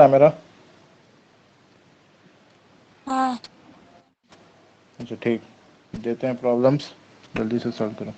है मेरा? हाँ अच्छा ठीक, देते हैं प्रॉब्लम्स, जल्दी से सॉल्व करो।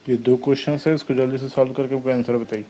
ये 2 क्वेश्चन है, इसको जल्दी से सॉल्व करके हमको आंसर बताइए।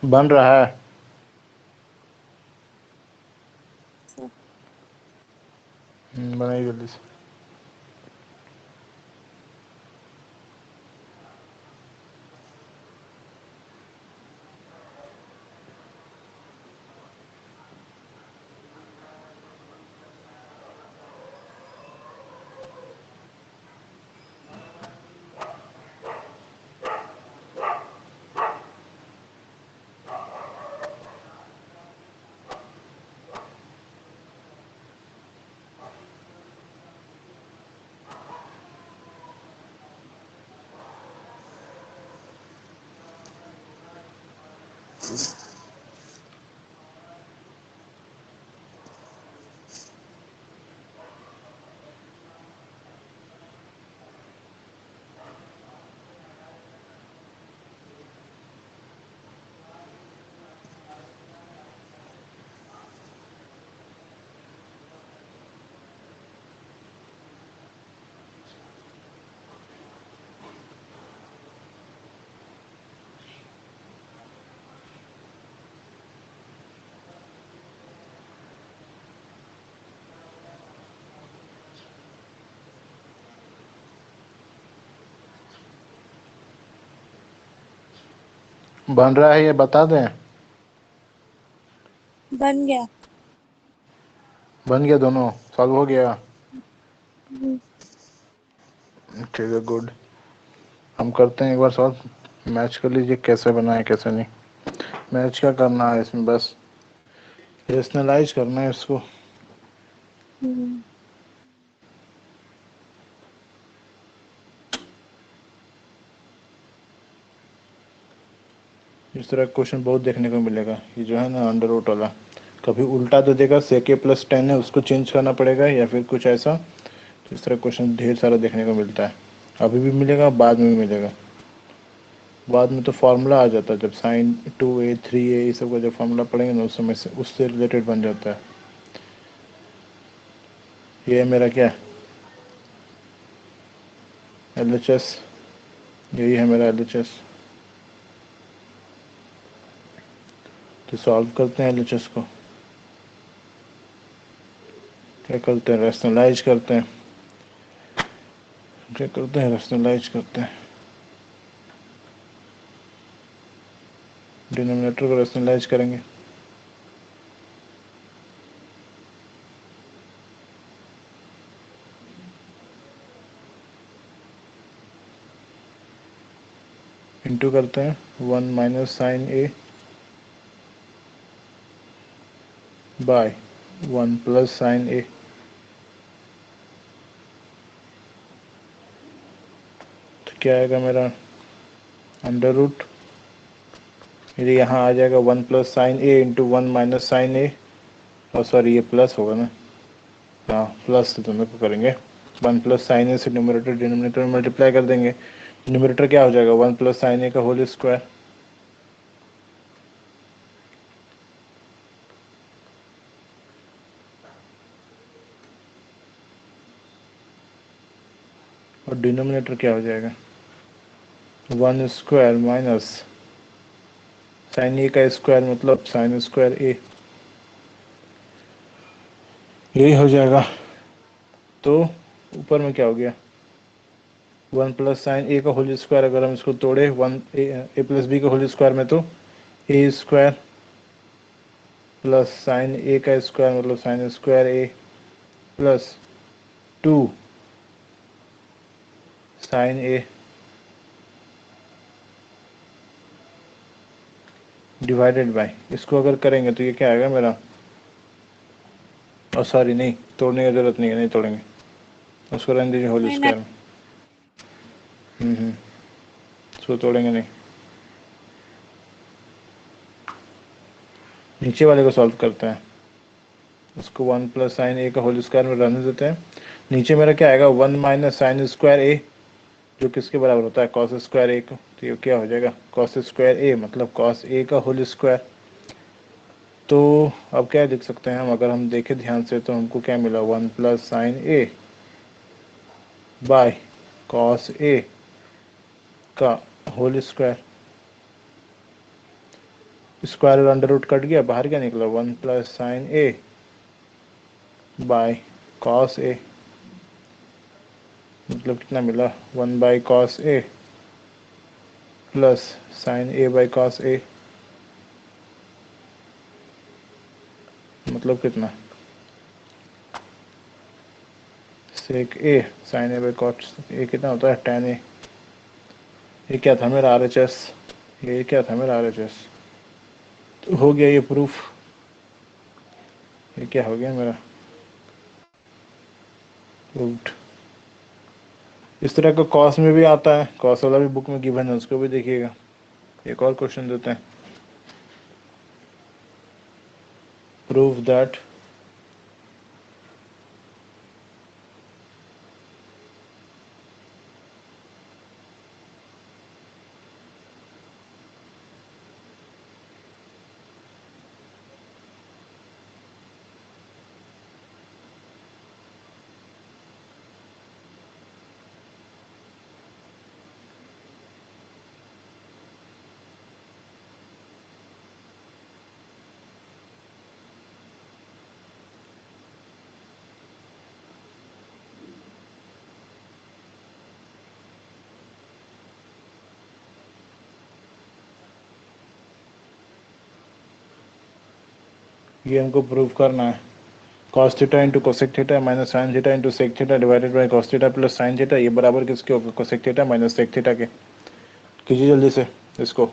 बन रहा है। बनाइए जल्दी से। बन रहा है, ये बता दें? बन गया। बन गया, दोनों सॉल्व हो गया। हम्म, ठीक है, गुड। हम करते हैं एक बार सॉल्व, मैच कर लीजिए कैसे बना है कैसे नहीं। मैच क्या करना है इसमें, बस रेशनलाइज करना है इसको। हम्म, इस तरह क्वेश्चन बहुत देखने को मिलेगा। ये जो है ना अंडर रूट वाला, कभी उल्टा दे देगा, सेके प्लस 10 है उसको चेंज करना पड़ेगा या फिर कुछ ऐसा। तो इस तरह क्वेश्चन ढेर सारा देखने को मिलता है, अभी भी मिलेगा, बाद में भी मिलेगा। बाद में तो फार्मूला आ जाता है, जब साइन 2a 3a ये सब का जब फार्मूला पढ़ेंगे ना, उस समय से उससे रिलेटेड बन जाता है। ये है मेरा क्या, LHS, यही है मेरा LHS। तो सॉल्व करते हैं LHS को, क्या करते हैं, रैशनलाइज करते हैं। क्या करते हैं, रैशनलाइज करते हैं। डिनोमिनेटर को रैशनलाइज करेंगे। इंटू करते हैं 1 minus sign A bye 1 plus sine ए। तो क्या आएगा मेरा, अंडर रूट, ये यहाँ आ जाएगा 1 प्लस साइन ए इंटू 1 माइनस साइन ए। और सॉरी ये प्लस होगा ना, हाँ प्लस तो दोनों को करेंगे। 1 प्लस साइन ए से न्यूमरेटर डिनोमिनेटर में मल्टीप्लाई कर देंगे। न्यूमरेटर क्या हो जाएगा, 1 प्लस साइन ए का होल स्क्वायर। और डिनोमिनेटर क्या हो जाएगा, 1 स्क्वायर माइनस साइन ए का स्क्वायर मतलब साइन स्क्वायर ए, यही हो जाएगा। तो ऊपर में क्या हो गया, 1 प्लस साइन ए का होल स्क्वायर, अगर हम इसको तोड़े 1 ए प्लस बी का होल स्क्वायर में, तो a square plus sine a का स्क्वायर मतलब sine square a plus 2 sine a divided by, इसको अगर करेंगे तो ये क्या आएगा मेरा, और सॉरी नहीं तोड़ने की जरूरत नहीं है, नहीं तोड़ेंगे, उसको रहने दीजिए होल नहीं नहीं। स्क्वायर में। इसको तोड़ेंगे नहीं। नीचे वाले को सॉल्व करते हैं, उसको 1 प्लस साइन ए का होल स्क्वायर में रहने देते हैं। नीचे मेरा क्या आएगा, 1 माइनस साइन स्क्वायर ए, जो किसके बराबर होता है, कॉस स्क्वायर ए को। तो ये क्या हो जाएगा, कॉस स्क्वायर ए मतलब कॉस ए का होल स्क्वायर। तो अब क्या लिख सकते हैं हम, अगर हम देखें ध्यान से तो हमको क्या मिला, 1 plus sine A by cos A का होल स्क्वायर। स्क्वायर और अंडर रूट कट गया, बाहर क्या निकला, 1 plus sine A by cos A, मतलब कितना मिला, 1 by cos A plus sine A by cos A, मतलब कितना, sec A sine A by cos A कितना होता है, टेन ए। ये क्या था मेरा RHS, ये क्या था मेरा RHS। तो हो गया ये प्रूफ, ये क्या हो गया मेरा, प्रूव्ड। इस तरह का कॉस में भी आता है, कॉस वाला भी बुक में गिवन है, उसको भी देखिएगा। एक और क्वेश्चन देते हैं, प्रूव दैट ये हमको प्रूव करना है, cos theta into cosec theta minus sine theta into sec theta divided by cos theta plus sine theta, ये बराबर किसके होगा? Cosec theta minus sec theta के। कीजिए जल्दी से इसको।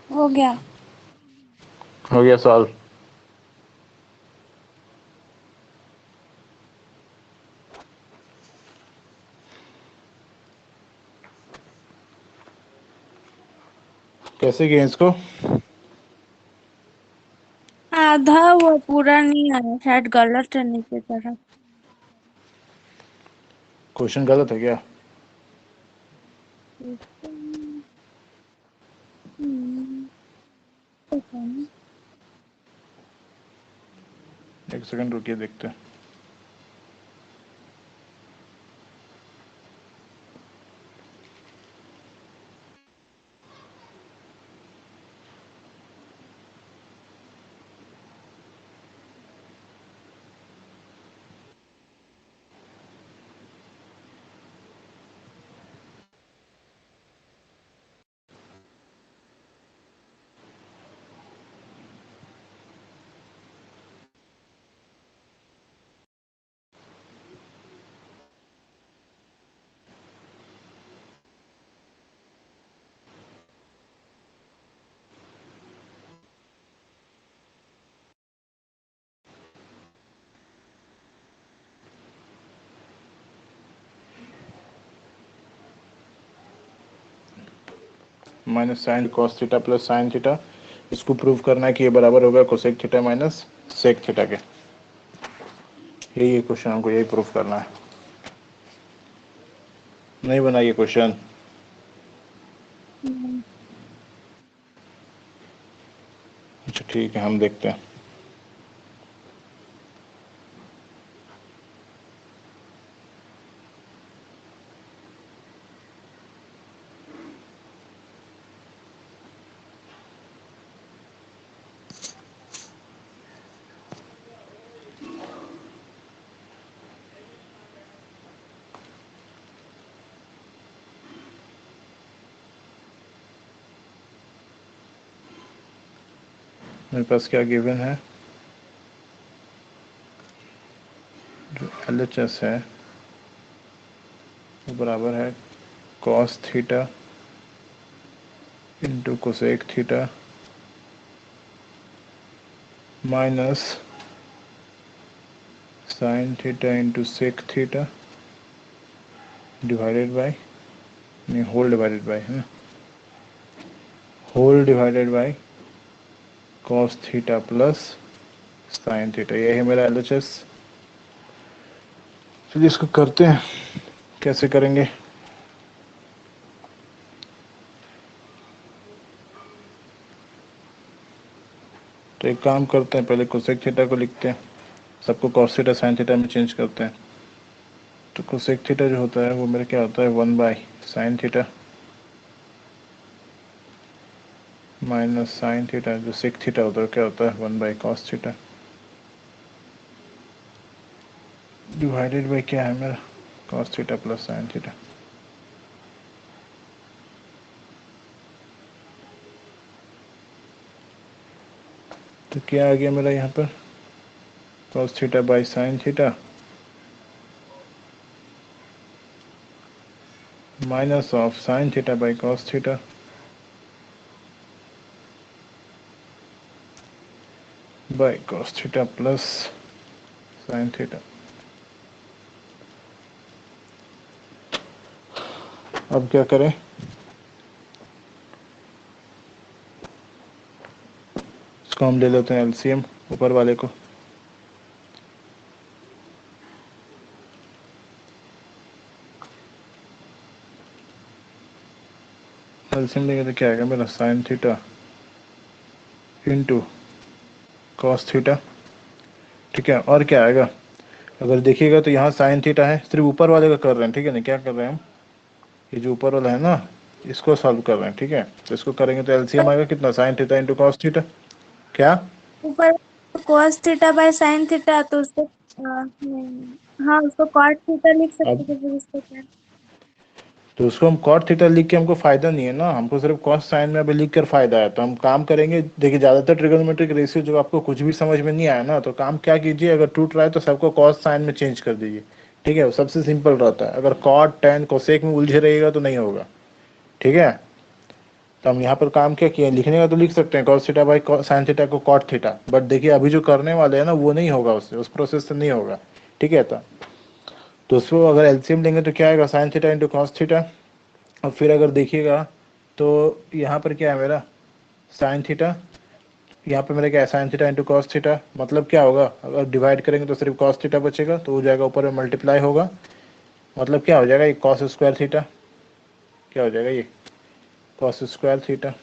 हो गया। हो गया सॉल्व। कैसे किए इसको? आधा वो पूरा नहीं आया, शायद गलत है नीचे तरफ। क्वेश्चन गलत है क्या? पता नहीं। एक सेकंड रुकिए, देखते हैं। Minus sine cos theta plus sine theta, इसको प्रूव करना है कि ये बराबर होगा cosec theta minus sec theta के। यही क्वेश्चन हमको यही प्रूफ करना है। नहीं बनाइए क्वेश्चन। अच्छा ठीक है, हम देखते हैं। मेरे पास क्या गिवन है, जो LHS है वो बराबर है cos theta into cosec theta minus sine theta into sec theta divided by, नहीं होल डिवाइडेड बाय है ना, whole divided by cos theta plus sine theta. ये है मेरा LHS। चलिए इसको करते हैं, कैसे करेंगे। तो एक काम करते हैं, पहले कोसेक थीटा को लिखते हैं, सबको कॉस थीटा साइन थीटा में चेंज करते हैं। तो कोसेक थीटा जो होता है वो मेरा क्या होता है 1/sin theta minus sine theta, जो सेक थीटा होता है क्या होता है 1/cos थीटा डिवाइडेड बाई क्या है मेरा cos theta plus sine theta. तो क्या आ गया मेरा यहाँ पर cos theta by sine theta minus of sine theta by cos theta by cos theta plus sine theta. अब क्या करें, इसको हम ले लेते हैं LCM ऊपर वाले को। LCM लेंगे तो क्या आएगा मेरा sine theta into cos theta, ठीक है। और क्या आएगा, अगर देखिएगा तो यहाँ साइन थीटा है, सिर्फ ऊपर वाले का कर रहे हैं, ठीक है ना। क्या कर रहे हैं हम, ये जो ऊपर वाला है ना इसको सॉल्व कर रहे हैं, ठीक है। तो इसको करेंगे तो LCM आएगा कितना sign theta into cos theta, क्या ऊपर cos theta by sine theta, तो उसको हाँ उसको cot थीटा लिख सकते अब थे, फिर उसको क्या। तो उसको हम कॉट थीटा लिख के हमको फायदा नहीं है ना, हमको सिर्फ कॉस साइन में अभी लिख कर फायदा है। तो हम काम करेंगे, देखिए ज़्यादातर ट्रिगोनोमेट्रिक रेशियो जो आपको कुछ भी समझ में नहीं आया ना, तो काम क्या कीजिए, अगर टूट रहा है तो सबको कॉस साइन में चेंज कर दीजिए, ठीक है। वो सबसे सिंपल रहता है। अगर कॉट टेन कोसेक में उलझे रहेगा तो नहीं होगा, ठीक है। तो हम यहाँ पर काम क्या किए, लिखने का तो लिख सकते हैं cos theta by sine theta को कॉट थीटा, बट देखिए अभी जो करने वाले हैं ना वो नहीं होगा, उससे उस प्रोसेस से नहीं होगा, ठीक है। तो उसको अगर LCM लेंगे तो क्या आएगा sign theta into cos theta. और फिर अगर देखिएगा तो यहाँ पर क्या है मेरा साइन थीटा, यहाँ पे मेरा क्या है sign theta into cos theta, मतलब क्या होगा, अगर डिवाइड करेंगे तो सिर्फ कॉस थीटा बचेगा, तो हो जाएगा ऊपर में मल्टीप्लाई होगा, मतलब क्या हो जाएगा ये कॉस स्क्वायर थीटा, क्या हो जाएगा ये कॉस स्क्वायर थीटा।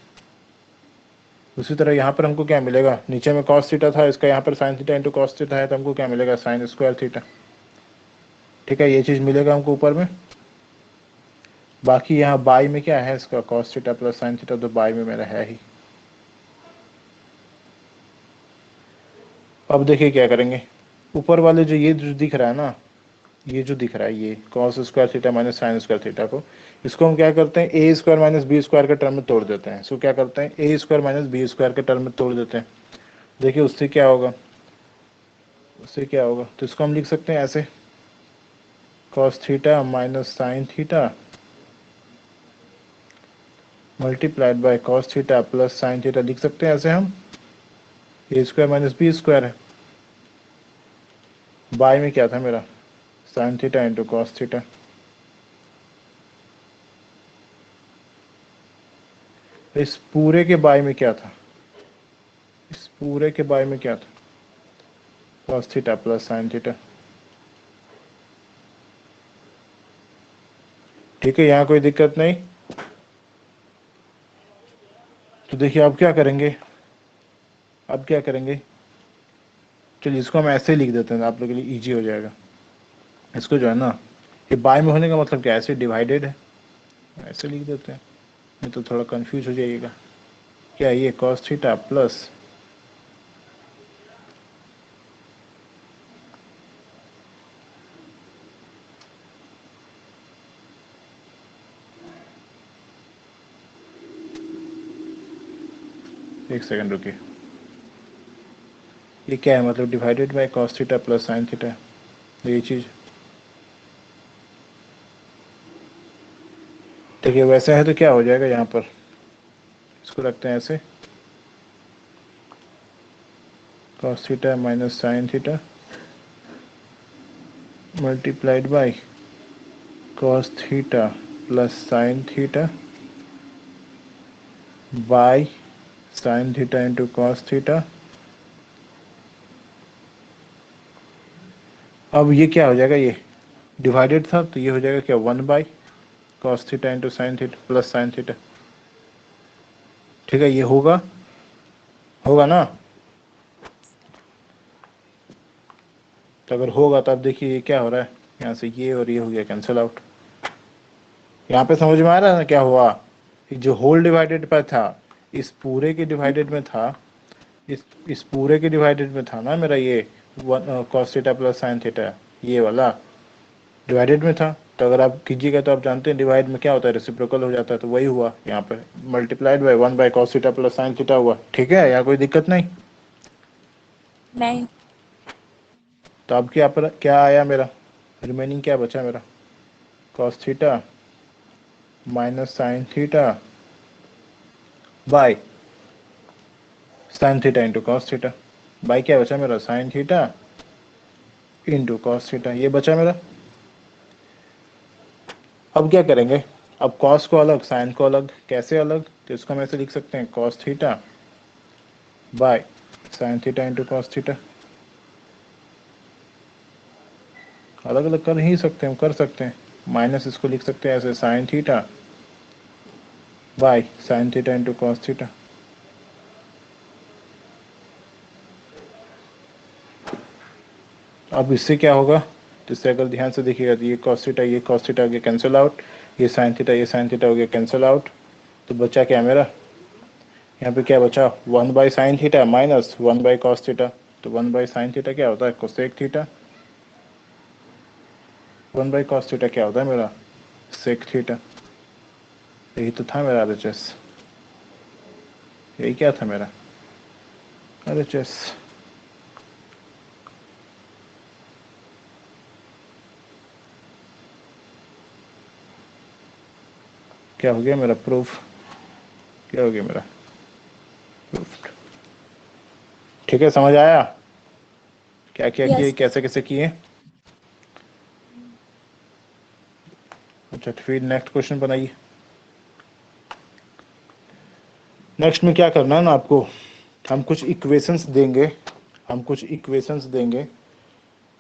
उसी तरह यहाँ पर हमको क्या मिलेगा, नीचे में कॉस थीटा था, इसका यहाँ पर sign theta into cos theta है, तो हमको क्या मिलेगा साइन स्क्वायर थीटा, ठीक है। ये चीज़ मिलेगा हमको ऊपर में। बाकी यहाँ बाई में क्या है इसका cos theta plus sine theta, तो बाई में मेरा है ही। अब देखिए क्या करेंगे, ऊपर वाले जो ये जो दिख रहा है ना, ये जो दिख रहा है ये cos square theta minus sine square theta को, इसको हम क्या करते हैं ए स्क्वायर माइनस बी स्क्वायर के टर्म में तोड़ देते हैं। इसको क्या करते हैं ए स्क्वायर माइनस बी स्क्वायर के टर्म में तोड़ देते हैं। देखिए उससे क्या होगा, उससे क्या होगा, तो इसको हम लिख सकते हैं ऐसे cos theta minus sine theta multiplied by cos theta plus sine theta, लिख सकते हैं ऐसे हम ए स्क्वायर माइनस बी स्क्वायर है, बाय में क्या था मेरा sine theta into cos theta. इस पूरे के बाय में क्या था, इस पूरे के बाय में क्या था cos theta plus sine theta, ठीक है। यहाँ कोई दिक्कत नहीं। तो देखिए अब क्या करेंगे, अब क्या करेंगे, चलिए इसको हम ऐसे लिख देते हैं, आप लोगों के लिए इजी हो जाएगा। इसको जो है ना ये बाय में होने का मतलब क्या है, ऐसे डिवाइडेड है, ऐसे लिख देते हैं, नहीं तो थोड़ा कंफ्यूज हो जाइएगा। क्या ये कॉस थीटा प्लस, एक सेकंड रुकिए, ये क्या है मतलब divided by cos theta plus sine theta, ये चीज़ ठीक है, वैसे है तो क्या हो जाएगा यहाँ पर, इसको रखते हैं ऐसे, cos theta minus sine theta multiplied by cos theta plus sine theta by sine theta into cos theta. अब ये क्या हो जाएगा, ये डिवाइडेड था तो ये हो जाएगा क्या, 1 by cos theta into sine theta plus sine theta. ठीक है, ये होगा ना। तो अगर होगा तो आप देखिए ये क्या हो रहा है, यहाँ से ये और ये हो गया कैंसिल आउट। यहाँ पे समझ में आ रहा है ना क्या हुआ, जो होल डिवाइडेड पर था, इस पूरे के डिवाइडेड में था, इस पूरे के डिवाइडेड में था ना मेरा ये cos theta plus sine theta, ये वाला डिवाइडेड में था। तो अगर आप कीजिएगा तो आप जानते हैं डिवाइड में क्या होता है, रेसिप्रोकल हो जाता है। तो वही हुआ यहाँ पे, multiplied by 1 by cos theta plus sine theta हुआ। ठीक है, यहाँ कोई दिक्कत नहीं। नहीं। तो अब क्या आया मेरा, रिमेनिंग क्या बचा मेरा, cos theta minus sine theta by sine theta into cos theta, by क्या बचा मेरा, sine theta into cos theta, ये बचा मेरा। अब क्या करेंगे, अब कॉस को अलग साइन को अलग, कैसे अलग, तो इसको हम ऐसे लिख सकते हैं, cos theta by sine theta into cos theta. अलग अलग कर ही सकते हैं, कर सकते हैं, माइनस इसको लिख सकते हैं ऐसे, sign theta by sine theta into cos theta. अब इससे क्या होगा, तो इससे अगर ध्यान से देखिएगा तो ये कॉस थीटा हो गया कैंसिल आउट, ये साइन थीटा हो गया कैंसिल आउट। तो बचा क्या मेरा, यहाँ पे क्या बचा, 1 by sine theta minus 1 by cos theta. तो 1 बाई साइन थीटा क्या होता है, cosec theta, 1 by cos theta क्या होता है मेरा, सेक थीटा। यही तो था मेरा RHS, यही क्या था मेरा RHS। क्या हो गया मेरा प्रूफ, क्या हो गया मेरा प्रूफ। ठीक है, समझ आया क्या क्या किए, यस। कैसे कैसे किए। अच्छा, तो फिर नेक्स्ट क्वेश्चन बनाइए। नेक्स्ट में क्या करना है ना आपको, हम कुछ इक्वेशंस देंगे,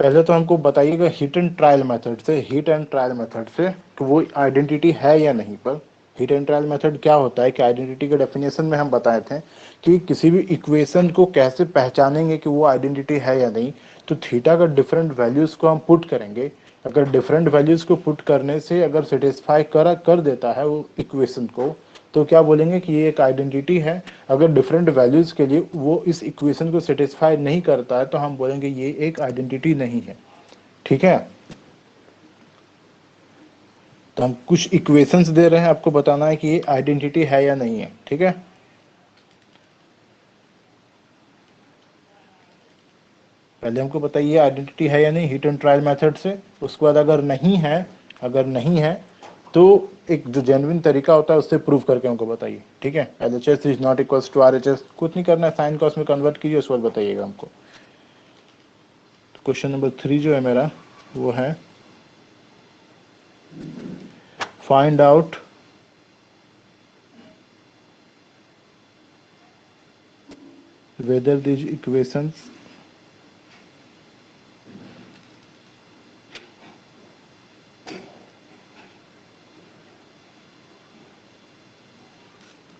पहले तो हमको बताइएगा हीट एंड ट्रायल मेथड से कि वो आइडेंटिटी है या नहीं। पर हीट एंड ट्रायल मेथड क्या होता है कि आइडेंटिटी के डेफिनेशन में हम बताए थे कि किसी भी इक्वेशन को कैसे पहचानेंगे कि वो आइडेंटिटी है या नहीं। तो थीटा का डिफरेंट वैल्यूज को हम पुट करेंगे, अगर डिफरेंट वैल्यूज को पुट करने से अगर सेटिस्फाई कर देता है वो इक्वेशन को, तो क्या बोलेंगे कि ये एक आइडेंटिटी है। अगर डिफरेंट वैल्यूज के लिए वो इस इक्वेशन को सेटिस्फाई नहीं करता है तो हम बोलेंगे ये एक आइडेंटिटी नहीं है। ठीक है, तो हम कुछ इक्वेशंस दे रहे हैं, आपको बताना है कि ये आइडेंटिटी है या नहीं है। ठीक है, पहले हमको बताइए आइडेंटिटी है या नहीं हीट एंड ट्रायल मेथड से। उसके बाद अगर नहीं है तो एक जो जेन्युइन तरीका होता है उससे प्रूव करके हमको बताइए। ठीक है, LHS is not equals to RHS, कुछ नहीं करना है, साइन कॉस में कन्वर्ट कीजिए, उसके बाद बताइएगा हमको। क्वेश्चन नंबर 3 जो है मेरा वो है, find out whether these equations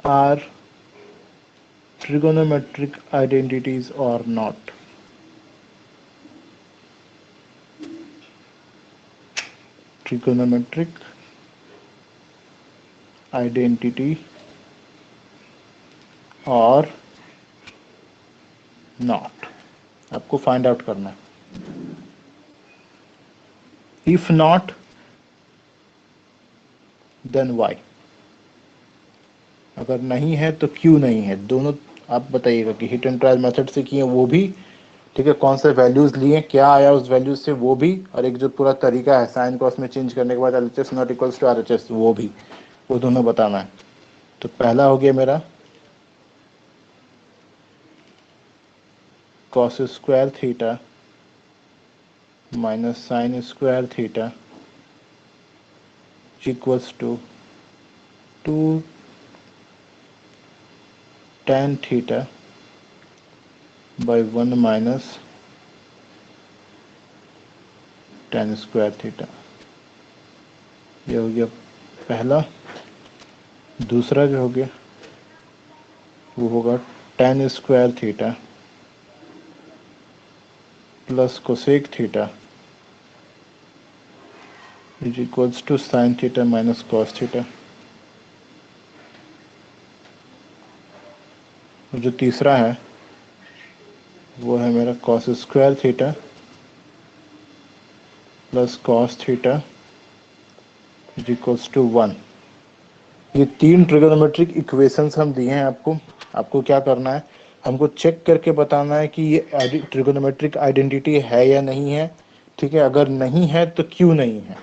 are trigonometric identities or not. Trigonometric identity or not, आपको फाइंड आउट करना है। इफ नॉट देन वाई, अगर नहीं है तो क्यों नहीं है, दोनों आप बताइएगा कि हिट एंड ट्रायल मेथड से किए वो भी, ठीक है, कौन से वैल्यूज लिए, क्या आया उस वैल्यूज से वो भी, और एक जो पूरा तरीका है साइन कॉस में चेंज करने के बाद LHS not equals to RHS वो भी। वो दोनों बताना है। तो पहला हो गया मेरा cos square theta minus sine square theta equals to 2 tan theta by 1 minus tan square theta. ये हो गया पहला। दूसरा जो हो गया वो होगा tan square theta plus cosec theta is equals to sine theta minus cos theta. जो तीसरा है वो है मेरा cos square theta plus cos theta is equals to 1। ये 3 ट्रिगोनोमेट्रिक इक्वेशंस हम दिए हैं आपको। आपको क्या करना है, हमको चेक करके बताना है कि ये ट्रिगोनोमेट्रिक आइडेंटिटी है या नहीं है। ठीक है, अगर नहीं है तो क्यों नहीं है।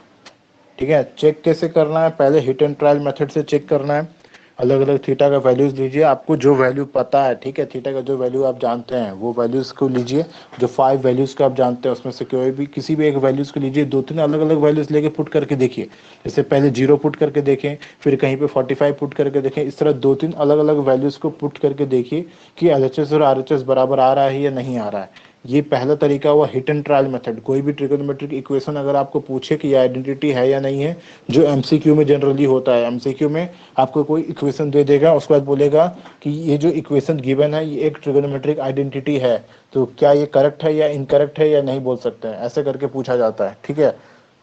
ठीक है, चेक कैसे करना है, पहले हिट एंड ट्रायल मेथड से चेक करना है। अलग अलग थीटा का वैल्यूज लीजिए, आपको जो वैल्यू पता है, ठीक है, थीटा का जो वैल्यू आप जानते हैं वो वैल्यूज को लीजिए। जो 5 वैल्यूज को आप जानते हैं उसमें से कोई भी किसी भी एक वैल्यूज को लीजिए, 2-3 अलग अलग वैल्यूज लेके पुट करके देखिए। जैसे पहले 0 पुट करके देखें, फिर कहीं पे 45 पुट करके देखें। इस तरह 2-3 अलग अलग वैल्यूज को पुट करके देखिए कि एलएचएस और आरएचएस बराबर आ रहा है या नहीं आ रहा है। ये पहला तरीका हुआ हिट एंड ट्रायल मेथड। कोई भी ट्रिगोनोमेट्रिक इक्वेशन अगर आपको पूछे कि ये आइडेंटिटी है या नहीं है, जो एमसीक्यू में जनरली होता है, एमसीक्यू में आपको कोई इक्वेशन दे देगा, उसके बाद बोलेगा कि ये जो इक्वेशन गिवन है ये एक ट्रिगोनोमेट्रिक आइडेंटिटी है, तो क्या ये करेक्ट है या इनकरेक्ट है या नहीं बोल सकते हैं, ऐसे करके पूछा जाता है। ठीक है,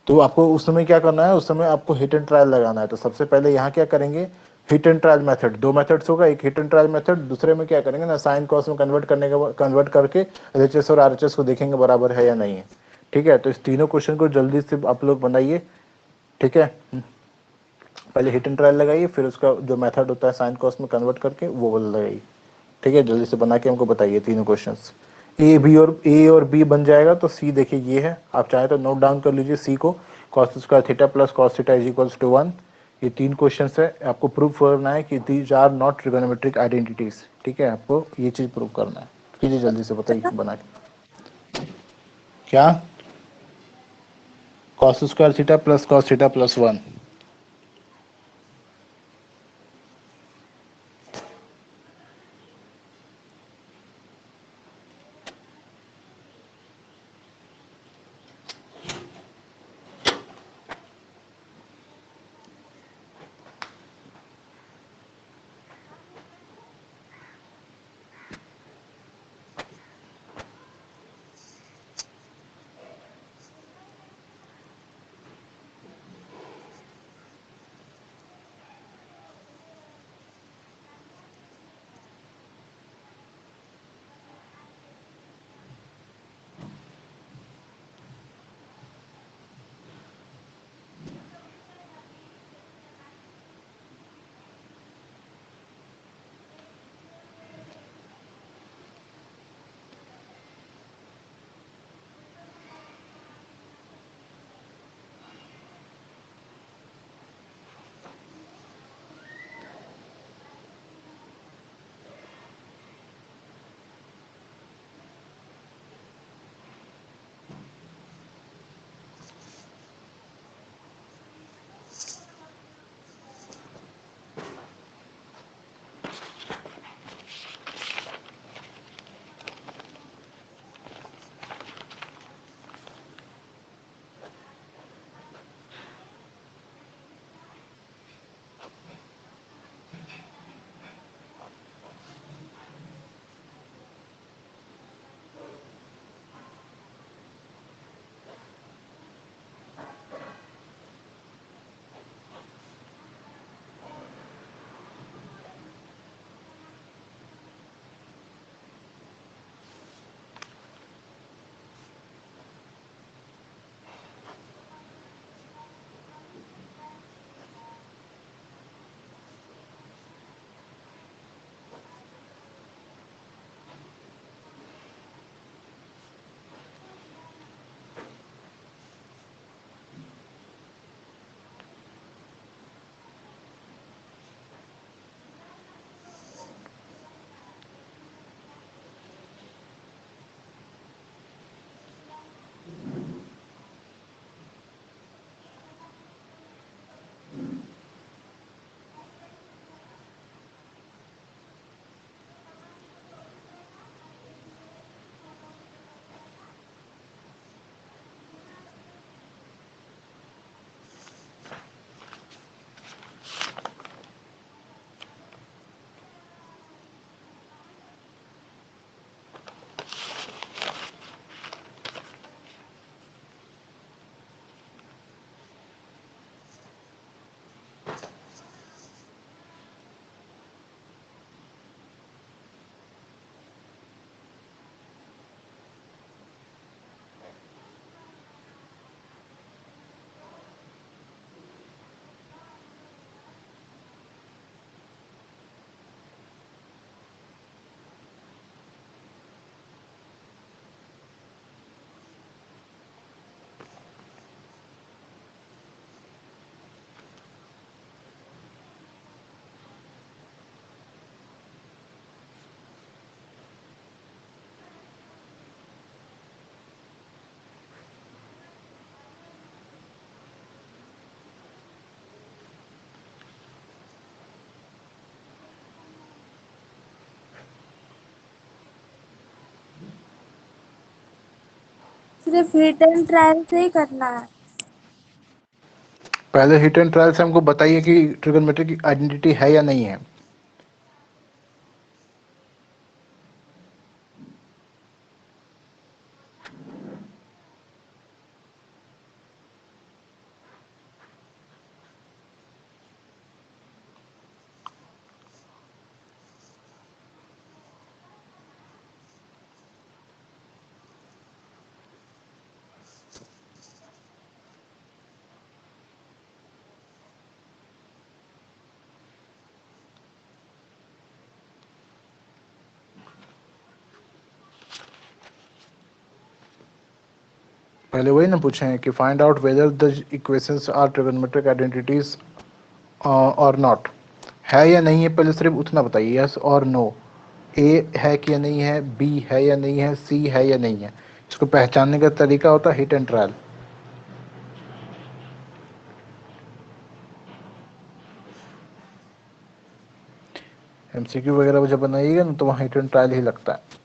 तो आपको उस समय क्या करना है, उस समय आपको हिट एंड ट्रायल लगाना है। तो सबसे पहले यहाँ क्या करेंगे, hit and trial method. 2 methods होगा, एक हिट एंड ट्रायल मेथड, दूसरे में क्या करेंगे ना, साइन कॉस में कन्वर्ट करके एलएचएस और आरएचएस को देखेंगे बराबर है या नहीं है। ठीक है, तो इस तीनों क्वेश्चन को जल्दी से आप लोग बनाइए। ठीक है, पहले हिट एंड ट्रायल लगाइए, फिर उसका जो मेथड होता है साइन कॉस में कन्वर्ट करके वो वाला लगाइए। ठीक है, जल्दी से बना के हमको बताइए तीनों क्वेश्चंस। ए और बी बन जाएगा तो सी देखिए ये है, आप चाहे तो नोट डाउन कर लीजिए सी को। Cos square theta plus cos theta is equals to 1। ये 3 क्वेश्चंस है, आपको प्रूफ करना है कि these are not trigonometric identities. ठीक है, आपको ये चीज प्रूव करना है। कीजिए जल्दी से, बताइए बना के। क्या, cos square theta plus cos theta plus 1। सिर्फ हिट एंड ट्रायल से ही करना है। पहले हिट एंड ट्रायल से हमको बताइए कि ट्रिगोनोमेट्री की आइडेंटिटी है या नहीं है। पहले वही ना पूछे हैं कि find out whether the equations are trigonometric identities और नॉट। है या नहीं है पहले सिर्फ उतना बताइए, यस और नो। ए है कि या नहीं है, बी है या नहीं है, सी है या नहीं है। इसको पहचानने का तरीका होता है हिट एंड ट्रायल। एमसीक्यू वगैरह जब बनाइएगा ना तो वहाँ हिट एंड ट्रायल ही लगता है।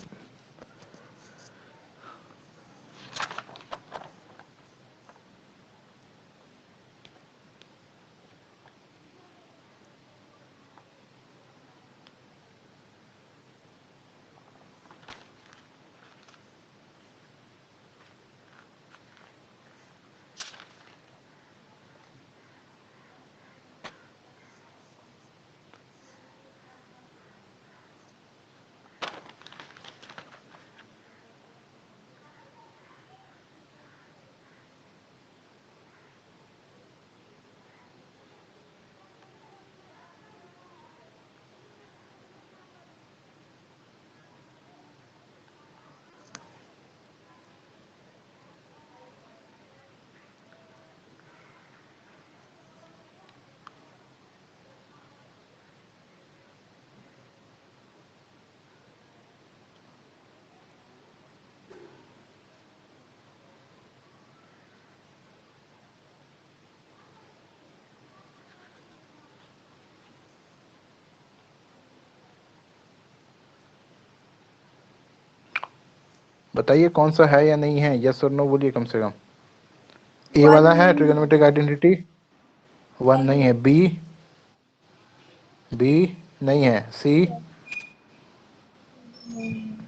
बताइए कौन सा है या नहीं है, यस और नो बोलिए कम से कम। ए वन वाला है नहीं है। ट्रिगोनोमेट्रिक आइडेंटिटी, वन नहीं नहीं है। है। बी, बी नहीं है। सी नहीं है।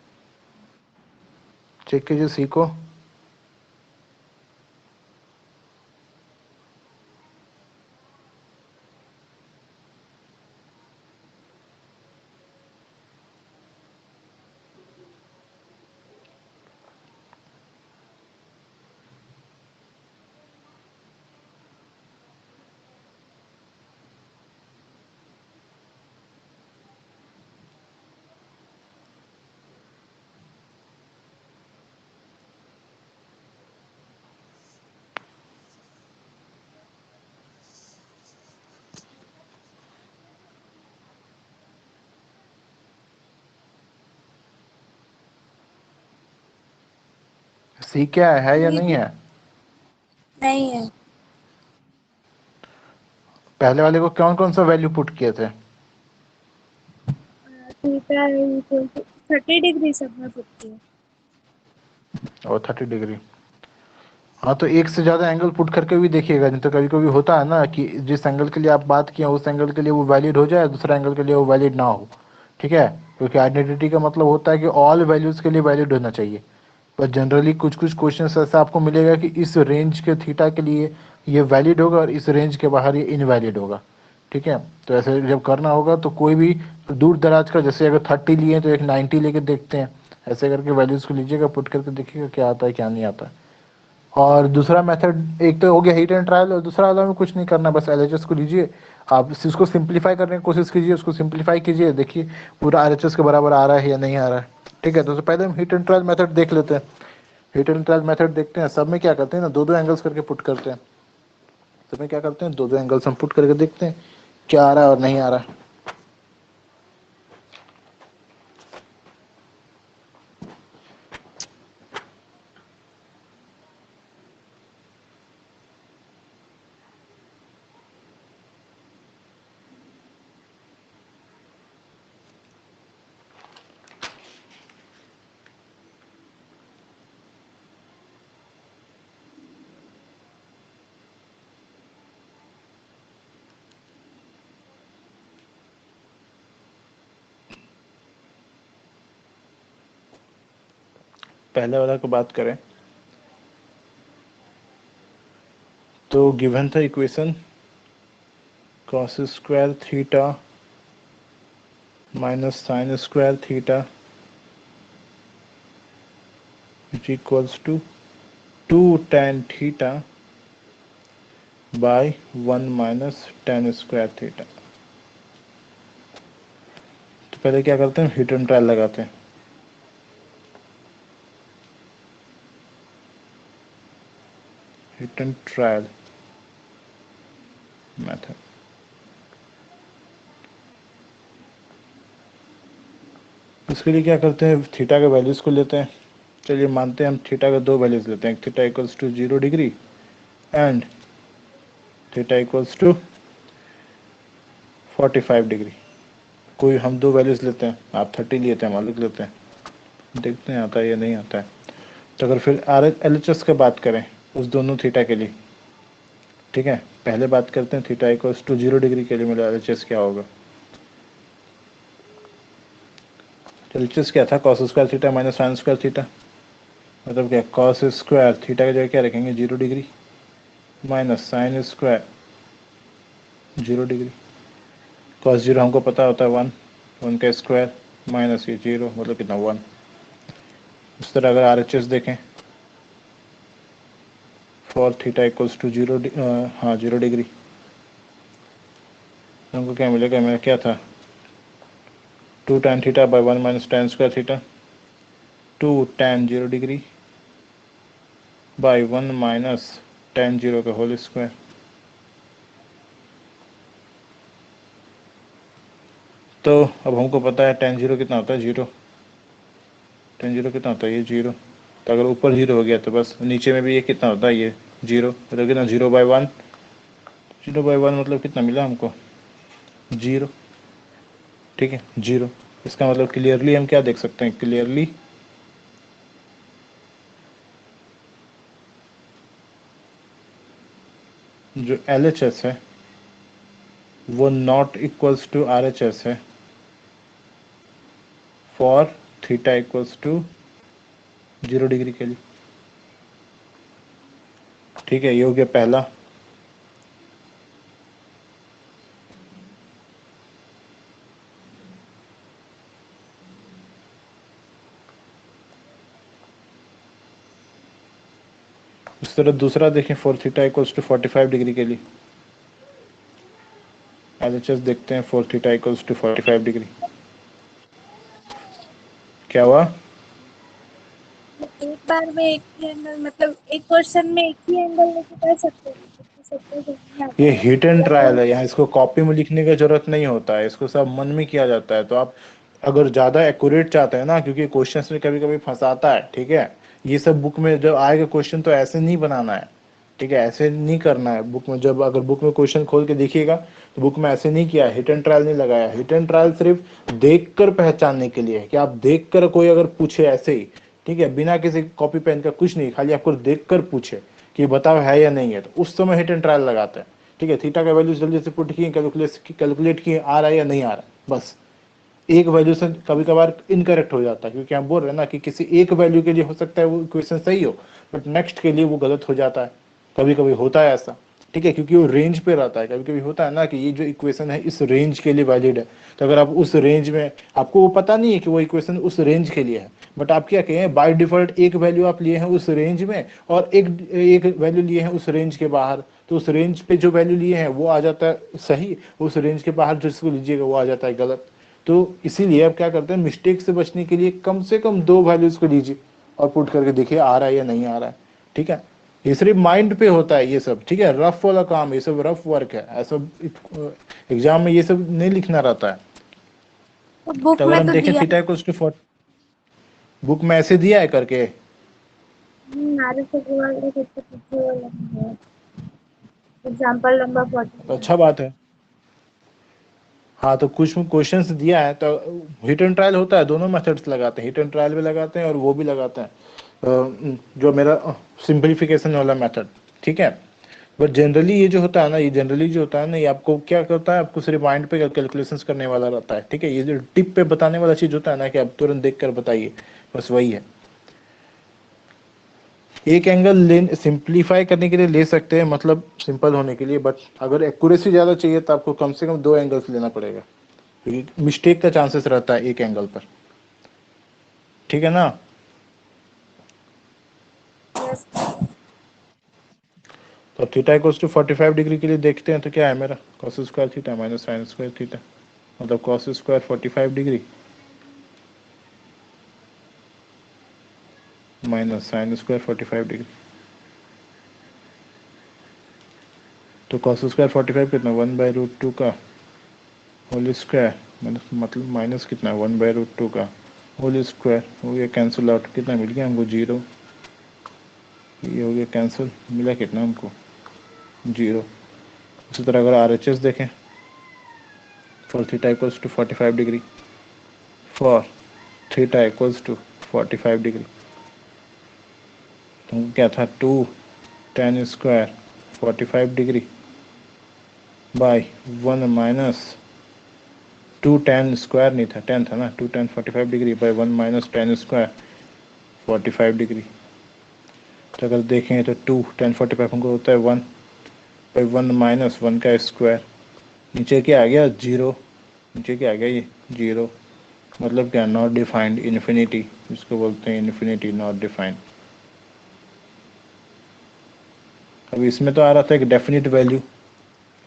चेक कीजिए सी को। सी क्या है या सी नहीं भी है। नहीं है। पहले वाले को कौन कौन सा वैल्यू पुट किए थे। थीटा इक्वल टू 30 डिग्री सब में पुट किया। और 30 डिग्री। हाँ तो एक से ज़्यादा एंगल पुट करके भी देखिएगा, नहीं तो कभी कभी होता है ना कि जिस एंगल के लिए आप बात किए उस एंगल के लिए वो वैलिड हो जाए, दूसरा एंगल के लिए वो वैलिड ना हो। ठीक है, क्योंकि आइडेंटिटी का मतलब होता है कि ऑल वैल्यूज़ के लिए वैलिड होना चाहिए। पर जनरली कुछ कुछ क्वेश्चन ऐसा आपको मिलेगा कि इस रेंज के थीटा के लिए ये वैलिड होगा और इस रेंज के बाहर ये इनवैलिड होगा। ठीक है, तो ऐसे जब करना होगा तो कोई भी दूर दराज का, जैसे अगर 30 लिए तो एक 90 लेके देखते हैं, ऐसे करके वैल्यूज़ को लीजिएगा, पुट करके देखिएगा क्या आता है क्या नहीं आता है। और दूसरा मेथड एक तो हो गया हिट एंड ट्रायल, और दूसरा वाला में कुछ नहीं करना, बस एलएचएस को लीजिए, आप इसको सिंपलीफाई करने की कोशिश कीजिए, उसको सिंपलीफाई कीजिए, देखिए पूरा एलएचएस के बराबर आ रहा है या नहीं आ रहा है। ठीक है, तो पहले हम हिट एंड ट्रायल मेथड देख लेते हैं। हिट एंड ट्रायल मेथड देखते हैं, सब में क्या करते हैं ना, दो दो एंगल्स करके पुट करते हैं। सब में क्या करते हैं, दो दो एंगल्स हम पुट करके देखते हैं क्या आ रहा है और नहीं आ रहा है। पहले वाला को बात करें तो गिवन था equation cos square theta minus sine square theta which equals to 2 tan theta by 1 minus tan square theta. तो पहले क्या करते हैं, हिट एंड ट्रायल लगाते हैं। Hit and trial method. इसके लिए क्या करते हैं, थीटा के वैल्यूज को लेते हैं। चलिए मानते हैं हम थीटा के दो वैल्यूज लेते हैं, theta equals to 0 degree and theta equals to 45 degree. कोई हम दो वैल्यूज लेते हैं, आप 30 लेते हैं, हम अलग लेते हैं, देखते हैं आता है या नहीं आता है। तो अगर फिर LHS की बात करें उस दोनों थीटा के लिए, ठीक है, पहले बात करते हैं थीटा इक्वल्स टू 0 डिग्री के लिए मेरा LHS क्या होगा। LHS क्या था, cos square theta minus sine square theta, मतलब क्या, कॉस स्क्वायर थीटा की जगह क्या रखेंगे 0 degree minus sine square 0 degree. Cos 0 हमको पता होता है 1 का स्क्वायर माइनस ये 0 मतलब कितना 1। इस तरह अगर RHS देखें for theta equals to 0 degree, हमको क्या मिलेगा, मेरा क्या था 2 tan theta by 1 minus tan square theta, 2 tan 0 degree by 1 minus tan 0 का होल स्क्वायर। तो अब हमको पता है tan 0 कितना होता है 0, tan 0 कितना होता है ये 0। तो अगर ऊपर 0 हो गया तो बस नीचे में भी ये कितना होता है ये 0, मतलब कितना 0/1, 0/1 मतलब कितना मिला हमको 0, ठीक है 0। इसका मतलब क्लियरली हम क्या देख सकते हैं, क्लियरली जो LHS है वो नॉट इक्वल्स टू RHS है for theta equals to 0 degree के लिए, ठीक है। ये हो गया पहला। इस तरह दूसरा देखें, for theta equals to 45 degree के लिए LHS देखते हैं, for theta equals to 45 degree क्या हुआ। एक बार में एक ही एंगल, मतलब एक क्वेश्चन में एक ही एंगल लेके कर सकते हैं, नहीं आता ये है। हिट एंड ट्रायल है, यहाँ इसको कॉपी में लिखने की जरूरत नहीं होता है, इसको सब मन में किया जाता है। तो आप अगर ज़्यादा एक्यूरेट चाहते हैं ना, क्योंकि क्वेश्चंस में कभी कभी फंसाता है, ठीक है, ये सब बुक में जब आएगा क्वेश्चन तो ऐसे नहीं बनाना है, ठीक है, ऐसे नहीं करना है बुक में। जब अगर बुक में क्वेश्चन खोल के देखिएगा तो बुक में ऐसे नहीं किया, हिट एंड ट्रायल नहीं लगाया। हिट एंड ट्रायल सिर्फ देख कर पहचानने के लिए है कि आप देख कर, कोई अगर पूछे ऐसे ही, ठीक है, बिना किसी कॉपी पेन का, कुछ नहीं, खाली आपको देख कर पूछे कि बताओ है या नहीं है, तो उस समय हिट एंड ट्रायल लगाते हैं, ठीक है। थीटा का वैल्यू जल्दी से पुट किए, कैलकुलेट किए, आ रहा है या नहीं आ रहा है, बस। एक वैल्यू से कभी कभार इनकरेक्ट हो जाता है, क्योंकि हम बोल रहे हैं ना कि किसी एक वैल्यू के लिए हो सकता है वो इक्वेशन सही हो, बट नेक्स्ट के लिए वो गलत हो जाता है, कभी कभी होता है ऐसा, ठीक है, क्योंकि वो रेंज पे रहता है। कभी कभी होता है ना कि ये जो इक्वेशन है इस रेंज के लिए वैलिड है, तो अगर आप उस रेंज में, आपको वो पता नहीं है कि वो इक्वेशन उस रेंज के लिए है, बट आप क्या कहें, बाय डिफॉल्ट एक वैल्यू आप लिए हैं उस रेंज में और एक वैल्यू लिए हैं उस रेंज के बाहर, तो उस रेंज पे जो वैल्यू लिए हैं वो आ जाता है सही, उस रेंज के बाहर जिसको लीजिएगा वो आ जाता है गलत। तो इसीलिए आप क्या करते हैं, मिस्टेक से बचने के लिए कम से कम दो वैल्यूज को लीजिए और पुट करके देखिए आ रहा है या नहीं आ रहा है, ठीक है। ये सिर्फ माइंड पे होता है ये सब, ठीक है, रफ वाला काम, ये सब रफ वर्क है, ऐसा एग्जाम में ये सब नहीं लिखना रहता है। तो बुक तो अगर में हम तो देखें दिया थीटा इक्वल्स टू 4, बुक में ऐसे दिया है करके, नारे से वाला कितना पीछे वाला है, एग्जांपल नंबर 40। अच्छा बात है। हाँ, तो कुछ क्वेश्चंस दिया है, तो हिट एंड ट्रायल होता है, दोनों मेथड्स लगाते हैं, हिट एंड ट्रायल भी लगाते हैं और वो भी लगाते हैं, जो मेरा सिंपलीफिकेशन वाला मेथड, ठीक है। बट जनरली ये जो होता है ना, ये जनरली जो होता है ना, ये आपको क्या करता है, आपको सिर्फ माइंड पे कैलकुलेशंस करने वाला रहता है, ठीक है। ये जो टिप पे बताने वाला चीज होता है ना कि आप तुरंत देख कर बताइए, बस वही है। एक एंगल ले सिंप्लीफाई करने के लिए ले सकते हैं, मतलब सिंपल होने के लिए, बट अगर एक्यूरेसी ज़्यादा चाहिए तो आपको कम से कम 2 एंगल्स लेना पड़ेगा, क्योंकि मिस्टेक का चांसेस रहता है एक एंगल पर। ठीक है ना? यस। तो थीटा इक्वल्स टू 45 डिग्री के लिए देखते हैं, तो क्या है मेरा cos square theta minus sine square theta, मतलब cos square 45 degree minus sine square 45 degree. तो कॉस स्क्वायर 45 कितना 1/√2 का होल स्क्वायर, मतलब माइनस कितना 1/√2 का होल स्क्वायर हो गया, कैंसिल आउट, कितना मिल गया हमको 0, ये हो गया कैंसिल, मिला कितना हमको 0। उसी तरह अगर RHS देखें for theta equals to 45 degree, for theta equals to 45 degree, तो क्या था 2 tan square 45 degree by 1 minus 2 tan square नहीं था, 10 था ना, 2 tan 45 degree by 1 minus tan square 45 degree. तो अगर देखें तो 2 tan 45 हमको होता है 1 बाई 1 माइनस 1 का स्क्वायर, नीचे क्या आ गया 0, नीचे क्या आ गया ये 0, मतलब क्या नॉट डिफाइंड, इन्फिनिटी, इसको बोलते हैं इन्फिनिटी, नॉट डिफाइंड। अब इसमें तो आ रहा था एक डेफिनेट वैल्यू,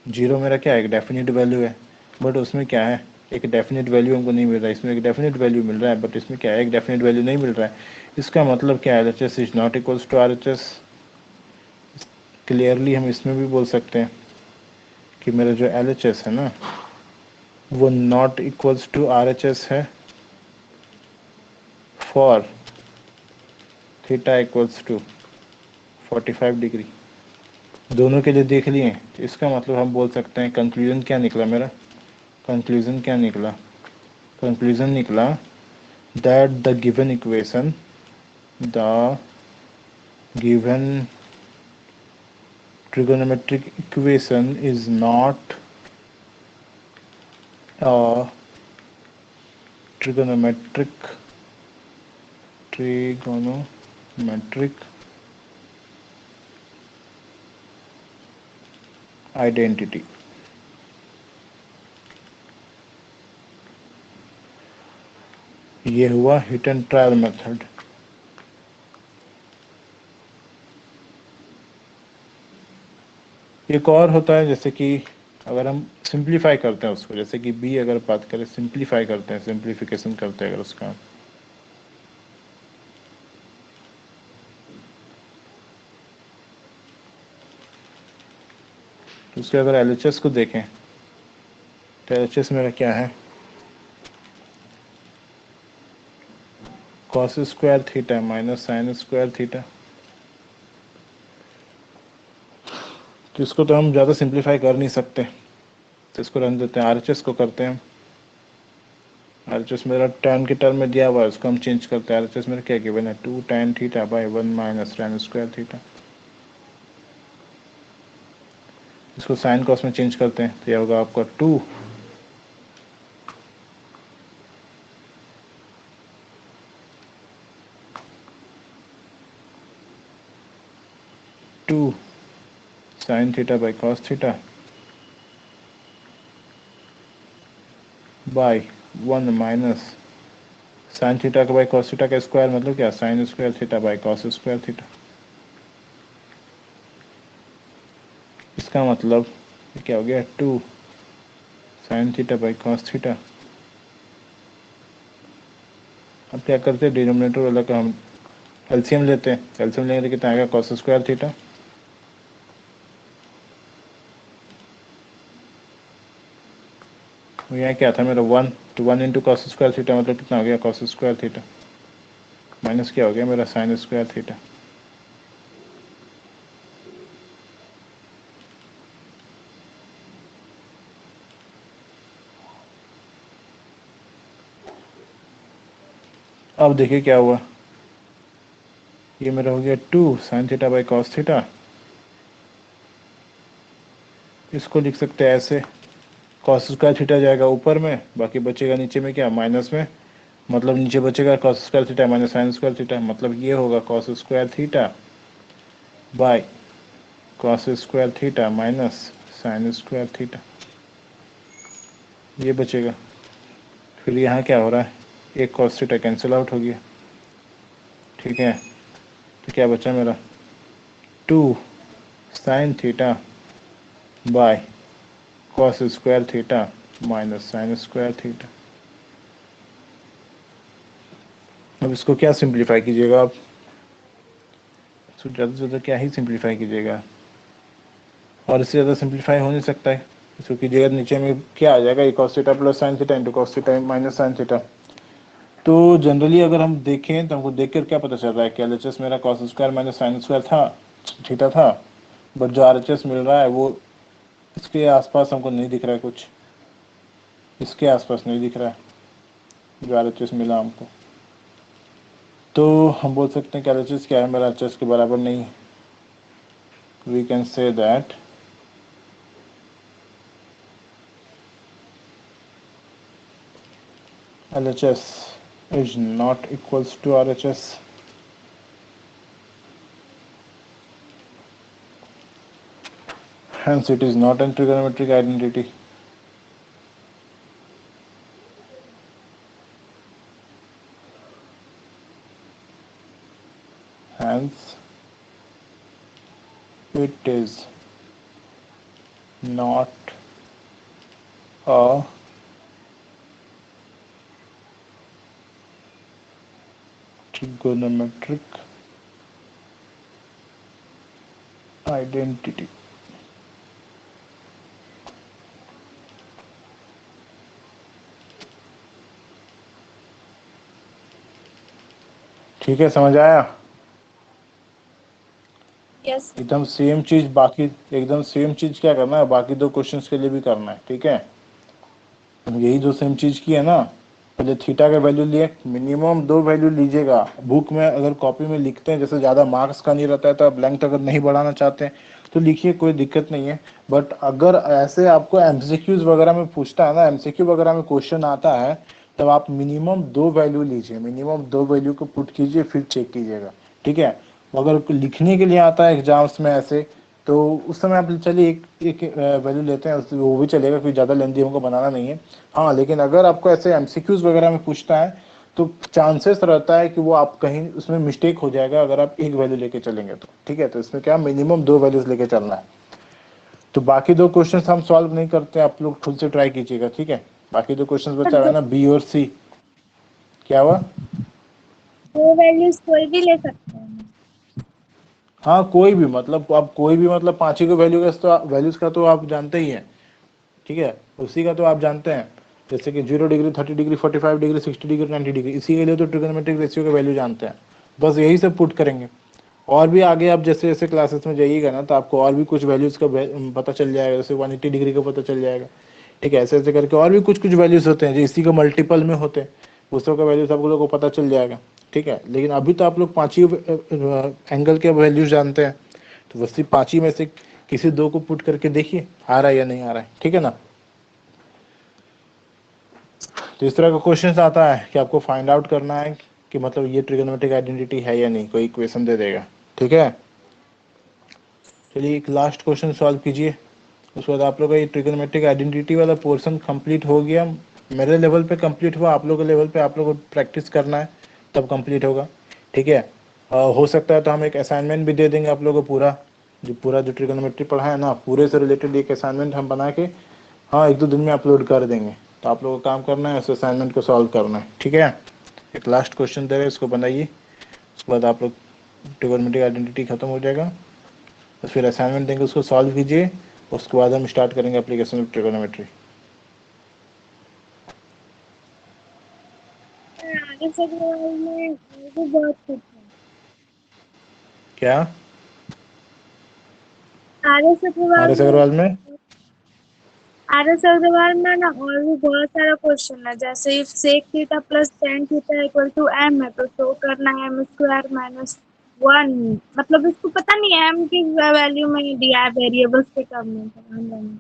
0 मेरा क्या है एक डेफिनेट वैल्यू है, बट उसमें क्या है एक डेफिनेट वैल्यू हमको नहीं मिल रहा है, इसमें एक डेफिनेट वैल्यू मिल रहा है, बट इसमें क्या है एक डेफिनेट वैल्यू नहीं मिल रहा है। इसका मतलब क्या है LHS is not equals to RHS। Clearly हम इसमें भी बोल सकते हैं कि मेरा जो LHS है ना वो नॉट इक्वल्स टू RHS है for theta equals to 45 degree. दोनों के लिए देख लिए, तो इसका मतलब हम बोल सकते हैं कंक्लूजन क्या निकला मेरा, कंक्लूजन क्या निकला, कंक्लूजन निकला that the given equation, the given trigonometric equation is not a trigonometric identity। ये हुआ हिट एंड ट्रायल मेथड। एक और होता है, जैसे कि अगर हम सिंप्लीफाई करते हैं उसको, जैसे कि बी अगर बात करें सिंप्लीफाई करते हैं, सिंप्लीफिकेशन करते हैं अगर उसका, तो उसके अगर LHS को देखें तो LHS मेरा क्या है cos square theta minus sine square theta. तो इसको तो हम ज़्यादा सिंप्लीफाई कर नहीं सकते, तो इसको रन देते हैं, RHS को करते हैं। RHS मेरा tan के टर्म में दिया हुआ है, उसको हम चेंज करते हैं। RHS मेरा क्या गिवन है 2 tan theta by 1 minus tan square theta. इसको साइन कॉस में चेंज करते हैं, तो यह होगा आपका 2 sine theta by cos theta by 1 minus sine theta का बाई कॉस थीटा का स्क्वायर, मतलब क्या sign square theta by cos square theta. इसका मतलब क्या हो गया 2 sine theta by cos theta. अब क्या करते हैं डिनोमिनेटर वाला का हम एलसीएम लेते हैं, एलसीएम लेंगे तो कितना आएगा कॉस स्क्वायर थीटा, यहाँ क्या था मेरा 1, तो 1 इंटू कॉस स्क्वायर थीटा मतलब कितना हो गया कॉस स्क्वायर थीटा, माइनस क्या हो गया मेरा साइन स्क्वायर थीटा। अब देखिए क्या हुआ, ये मेरा हो गया 2 sine theta by cos theta. इसको लिख सकते हैं ऐसे, कॉस स्क्वायर थीटा जाएगा ऊपर में, बाकी बचेगा नीचे में क्या माइनस में, मतलब नीचे बचेगा cos square theta minus sine square theta, मतलब ये होगा cos square theta by cos square theta minus sine square theta, ये बचेगा। फिर यहाँ क्या हो रहा है, एक कॉस थीटा कैंसिल आउट हो गया, ठीक है। तो क्या बचा मेरा, 2 sign theta by cos square theta minus sine square theta. अब इसको क्या सिंप्लीफाई कीजिएगा आप, इसको ज़्यादा से ज़्यादा क्या ही सिंप्लीफाई कीजिएगा, और इससे ज़्यादा सिंप्लीफाई हो नहीं सकता है। इसको कीजिएगा, नीचे में क्या आ जाएगा, cos theta plus sine theta into cos theta minus sine theta. तो जनरली अगर हम देखें तो हमको देख कर क्या पता चल रहा है कि LHS मेरा cos square minus sine square था, थीटा था, बट जो RHS मिल रहा है वो इसके आसपास हमको नहीं दिख रहा है, कुछ इसके आसपास नहीं दिख रहा है जो RHS मिला हमको। तो हम बोल सकते हैं कि RHS क्या है, मेरा RHS के बराबर नहीं है। We can say that LHS is not equals to RHS. Hence it is not a trigonometric identity. Hence it is not a trigonometric identity. ठीक है, समझ आया? यस एकदम सेम चीज बाकी, एकदम सेम चीज क्या करना है, बाकी दो क्वेश्चंस के लिए भी करना है, ठीक है। हम यही जो सेम चीज की है ना, पहले थीटा का वैल्यू लिए, मिनिमम 2 वैल्यू लीजिएगा। बुक में अगर कॉपी में लिखते हैं, जैसे ज़्यादा मार्क्स का नहीं रहता है तो आप ब्लैंक अगर नहीं बढ़ाना चाहते हैं तो लिखिए, कोई दिक्कत नहीं है। बट अगर ऐसे आपको एमसीक्यूज वगैरह में पूछता है ना, एमसीक्यू वगैरह में क्वेश्चन आता है, तब आप मिनिमम 2 वैल्यू लीजिए, मिनिमम 2 वैल्यू को पुट कीजिए, फिर चेक कीजिएगा, ठीक है। अगर लिखने के लिए आता है एग्जाम्स में ऐसे, तो उस समय आप चलिए एक वैल्यू लेते हैं, वो भी चलेगा, कोई ज़्यादा लेंथी हमको बनाना नहीं है। हाँ, लेकिन अगर आपको ऐसे एमसीक्यूज वगैरह में पूछता है तो चांसेस रहता है कि वो आप कहीं उसमें मिस्टेक हो जाएगा अगर आप एक वैल्यू लेके चलेंगे तो, ठीक है। तो इसमें क्या मिनिमम 2 वैल्यूज लेके चलना है। तो बाकी दो क्वेश्चन हम सॉल्व नहीं करते, आप लोग खुद से ट्राई कीजिएगा, ठीक है। बाकी दो क्वेश्चन बचा हुआ है ना, बी और सी। क्या हुआ? 2 वैल्यूज कोई भी ले सकते हैं। हाँ, कोई भी मतलब, आप कोई भी मतलब 5 ही को वैल्यूज का तो आप जानते ही हैं, ठीक है। उसी का तो आप जानते हैं, जैसे कि 0 degree, 30 degree, 45 degree, 60 degree, 90 degree, इसी के लिए तो ट्रिगोनोमेट्रिक रेशियो का वैल्यू जानते हैं। बस यही सब पुट करेंगे। और भी आगे आप जैसे जैसे क्लासेस में जाइएगा ना, तो आपको और भी कुछ वैल्यूज का पता चल जाएगा, जैसे 180 डिग्री का पता चल जाएगा, ठीक है। ऐसे ऐसे करके और भी कुछ कुछ वैल्यूज होते हैं जो इसी का मल्टीपल में होते हैं, उस सब का वैल्यूज आप लोगों को पता चल जाएगा, ठीक है। लेकिन अभी तो आप लोग 5 ही एंगल के वैल्यूज जानते हैं, तो बस 5 ही में से किसी दो को पुट करके देखिए आ रहा है या नहीं आ रहा है, ठीक है ना। तो इस तरह का क्वेश्चन आता है कि आपको फाइंड आउट करना है कि मतलब ये ट्रिगोनोमेट्रिक आइडेंटिटी है या नहीं, कोई इक्वेशन दे देगा, ठीक है। चलिए एक लास्ट क्वेश्चन सॉल्व कीजिए, उसके बाद आप लोग का ये ट्रिगोनोमेट्रिक आइडेंटिटी वाला पोर्शन कंप्लीट हो गया। मेरे लेवल पे कंप्लीट हुआ, आप लोग के लेवल पे आप लोग को प्रैक्टिस करना है, तब कंप्लीट होगा, ठीक है। हो सकता है तो हम एक असाइनमेंट भी दे देंगे आप लोगों को, पूरा जो ट्रिगोनोमेट्री पढ़ा है ना, पूरे से रिलेटेड एक असाइनमेंट हम बना के, हाँ, 1-2 दिन में अपलोड कर देंगे। तो आप लोगों को काम करना है, उस असाइनमेंट को सॉल्व करना है, ठीक है। एक लास्ट क्वेश्चन दे रहे हैं, इसको बनाइए, उसके बाद आप लोग ट्रिगोनोमेट्रिक आइडेंटिटी खत्म हो जाएगा। तो फिर असाइनमेंट देंगे, उसको सॉल्व कीजिए, उसके बाद हम स्टार्ट करेंगे एप्लीकेशन ऑफ ट्रिगोनोमेट्री। आगे से में भी बहुत कुछ है। क्या? आगे से आर एस अग्रवाल में आरएस अग्रवाल में ना और भी बहुत सारा क्वेश्चन है, जैसे if sec theta plus tan theta equal to m है तो शो करना है एम स्क्वायर माइनस 1। मतलब इसको पता नहीं है एम की वैल्यू में दिया है वेरिएबल्स के टर्म में।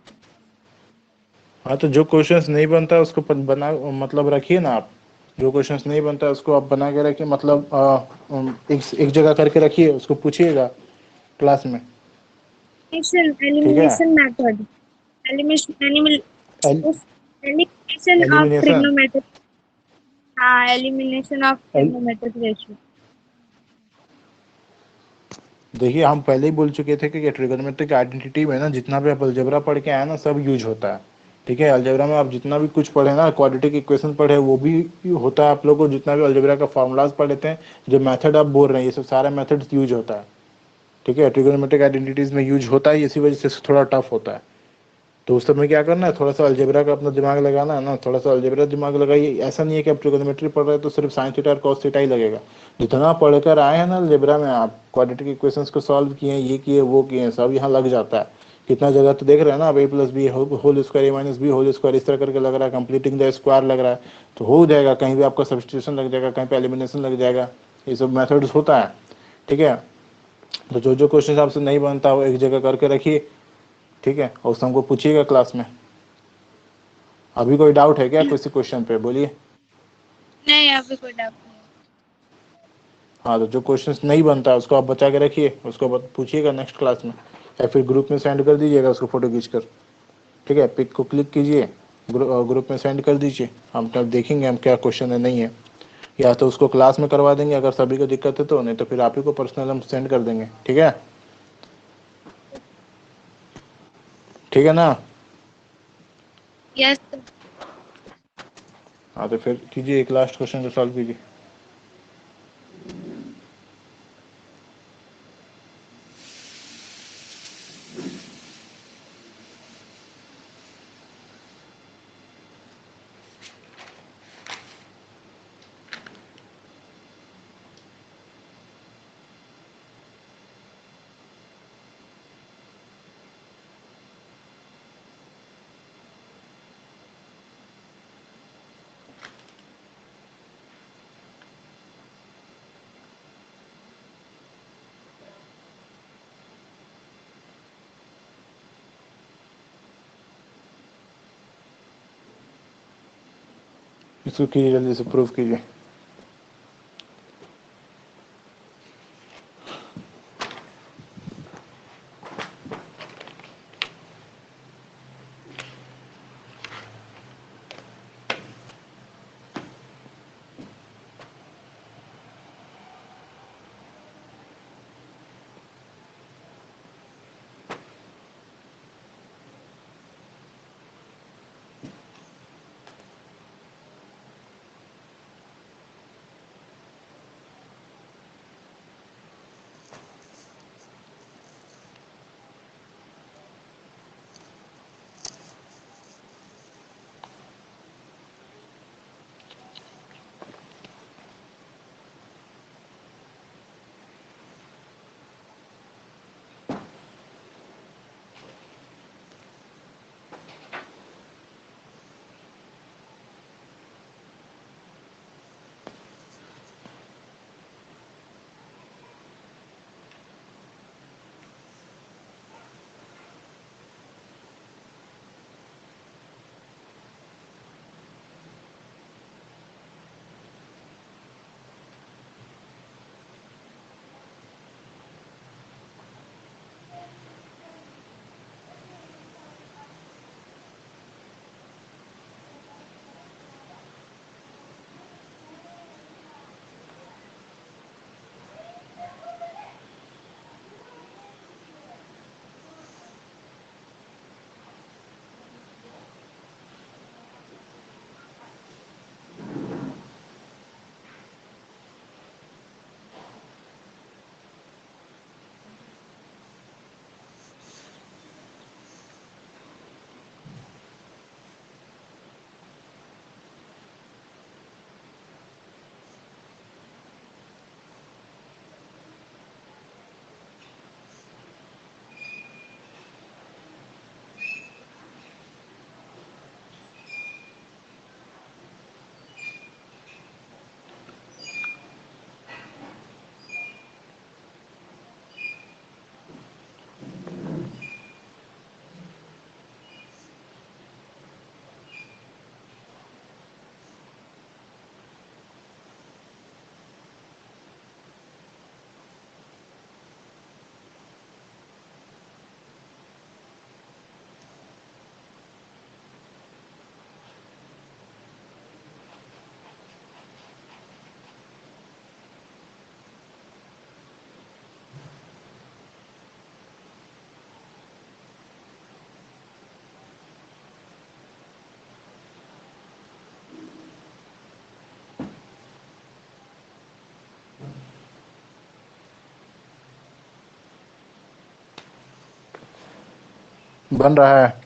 हाँ, तो जो क्वेश्चंस नहीं बनता उसको बना मतलब रखिए ना आप, जो क्वेश्चंस नहीं बनता उसको आप बना के रखिए, मतलब एक जगह करके रखिए, उसको पूछिएगा, क्लास में, ठीक है। Elimination method, elimination of elimination, trigonometric, हाँ एलिमिनेशन ऑफ ट्रिग्नोमेट्रिक रेशियो। देखिए हम पहले ही बोल चुके थे कि ट्रिगोनोमेट्रिक आइडेंटिटी में ना जितना भी आप अलजेब्रा पढ़ के आए ना सब यूज होता है, ठीक है। अलजेब्रा में आप जितना भी कुछ पढ़े ना, क्वाड्रेटिक इक्वेशन पढ़े, वो भी होता है आप लोगों को। जितना भी अलजेब्रा का फार्मूलाज पढ़ लेते हैं, जो मेथड आप बोल रहे हैं, ये सब सारा मेथड यूज होता है, ठीक है। ट्रिगोनोमेट्रिक आइडेंटिटीज में यूज होता है, इसी वजह से थोड़ा टफ होता है। तो उस समय क्या करना है, थोड़ा सा अलजेब्रा का अपना दिमाग लगाना है ना, थोड़ा सा अलजेब्रा दिमाग लगाइए। ऐसा नहीं है कि आप ट्रिगोनोमेट्री पढ़ रहे हैं तो सिर्फ साइन थीटा और कॉस थीटा ही लगेगा। जितना पढ़कर आए हैं ना अलजेब्रा में, आप क्वाड्रेटिक इक्वेशंस को सॉल्व किए हैं, ये किए वो किए, सब यहाँ लग जाता है। कितना जगह तो देख रहे हैं ना आप, ए प्लस बी होल स्क्वायर, ए माइनस बी होल स्क्वायर, इस तरह करके लग रहा है, कंप्लीटिंग द स्क्वायर लग रहा है, तो हो जाएगा। कहीं भी आपका सब्स्टिट्यूशन लग जाएगा, कहीं पे एलिमिनेशन लग जाएगा, ये सब मेथड्स होता है, ठीक है। तो जो जो क्वेश्चन आपसे नहीं बनता वो एक जगह करके रखिए, ठीक है, और उससे हमको पूछिएगा क्लास में। अभी कोई डाउट है क्या किसी क्वेश्चन पे, बोलिए। नहीं अभी कोई डाउट नहीं। हाँ, तो जो क्वेश्चंस नहीं बनता है उसको आप बचा के रखिए, उसको पूछिएगा नेक्स्ट क्लास में, या फिर ग्रुप में सेंड कर दीजिएगा उसको फोटो खींच कर, ठीक है। पिक को क्लिक कीजिए, ग्रुप में सेंड कर दीजिए, हम तब देखेंगे हम क्या क्वेश्चन है नहीं है। या तो उसको क्लास में करवा देंगे अगर सभी को दिक्कत है तो, नहीं तो फिर आप ही को पर्सनल हम सेंड कर देंगे, ठीक है। ठीक है ना। यस। हाँ तो फिर कीजिए, एक लास्ट क्वेश्चन को सॉल्व कीजिए। इसको कीजिए, जल्दी से प्रूफ कीजिए। बन रहा है।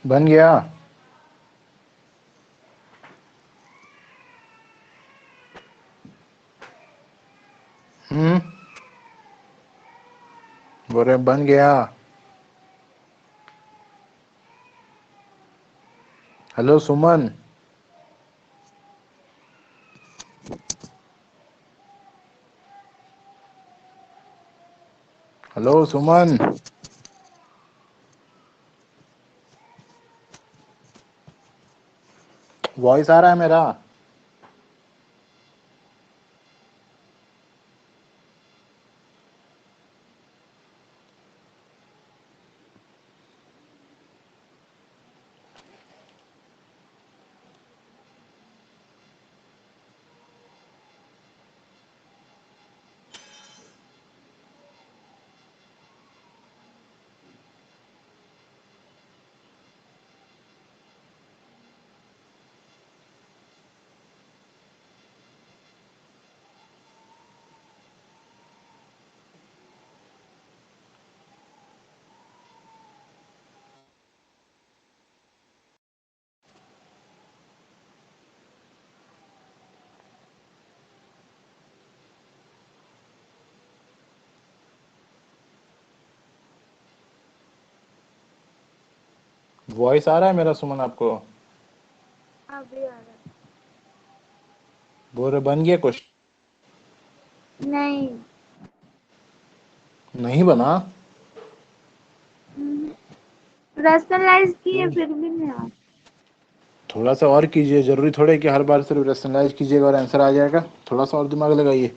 बन गया। बोल रहे बन गया। हेलो सुमन। हेलो सुमन। वॉइस आ रहा है मेरा? वॉइस आ रहा है मेरा सुमन आपको? अभी आ रहा बोल रहे बन गया कुछ? है। नहीं। नहीं बना? रैशनलाइज किए क्यों? फिर भी नहीं आ रहा। थोड़ा सा और कीजिए, जरूरी थोड़ा है कि हर बार सिर्फ रेशनलाइज कीजिएगा और आंसर आ जाएगा। थोड़ा सा और दिमाग लगाइए।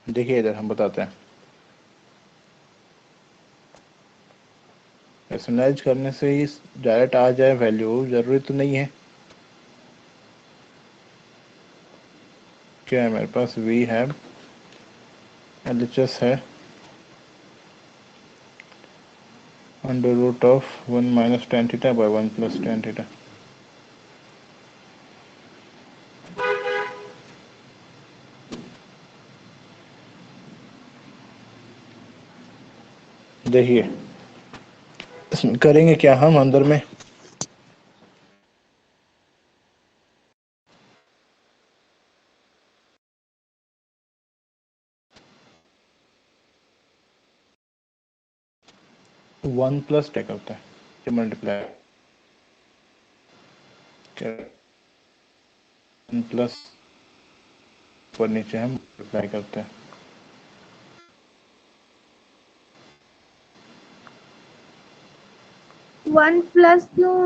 देखिए इधर हम बताते हैं। रेशनलाइज करने से ही डायरेक्ट आ जाए वैल्यू जरूरी तो नहीं है। क्या है मेरे पास? वी है, LHS है, under root of 1 minus tan theta by 1 plus tan theta. देखिए इसमें करेंगे क्या हम अंदर में। वन प्लस क्या करता है? मल्टीप्लाई। वन प्लस ऊपर नीचे हम मल्टीप्लाई करते हैं। 1 प्लस क्यों?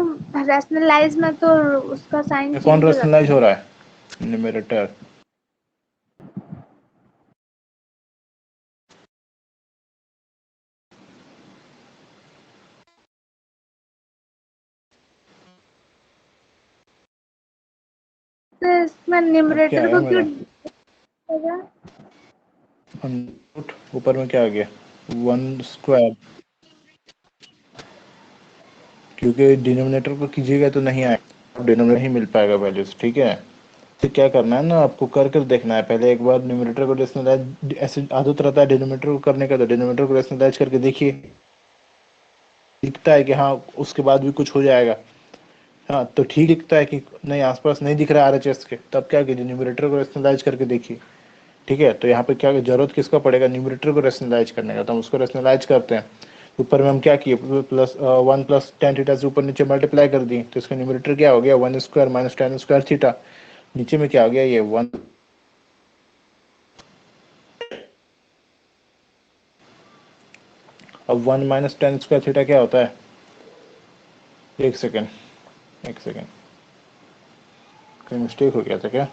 रैशनलाइज में तो उसका साइन ये कौन चेंज हो जाता रेशनलाइज है। हो रहा है? न्यूमरेटर। तो इसमें अब क्या न्यूमरेटर आया को क्यों मेरा? होगा? रूट ऊपर में क्या आ गया? One square. क्योंकि डिनोमिनेटर को कीजिएगा तो नहीं आएगा, डिनोमिनेटर ही मिल पाएगा वैल्यूज। ठीक है, तो क्या करना है ना, आपको कर कर देखना है पहले एक बार न्यूमरेटर को रेशनलाइज। ऐसे आदत रहता है डिनोमिनेटर को करने का, तो डिनोमिनेटर को रेशनलाइज करके देखिए। दिखता है कि हाँ उसके बाद भी कुछ हो जाएगा, हाँ तो ठीक दिखता है कि नहीं आसपास नहीं दिख रहा है RHS के, तब क्या कीजिए न्यूमरेटर को रेशनलाइज करके देखिए। ठीक है, तो यहाँ पे क्या जरूरत किसका पड़ेगा, न्यूमरेटर को रेशनलाइज करने का, तो हम उसको रेशनलाइज करते हैं। ऊपर में हम क्या किए, प्लस 1 प्लस टेन थीटा से ऊपर नीचे मल्टीप्लाई कर दिए, तो इसका न्यूमरेटर क्या हो गया 1 square minus ten square theta, नीचे में क्या हो गया ये 1। अब 1 माइनस टेन स्क्वायर थीटा क्या होता है, एक सेकेंड कहीं मिस्टेक हो गया था क्या,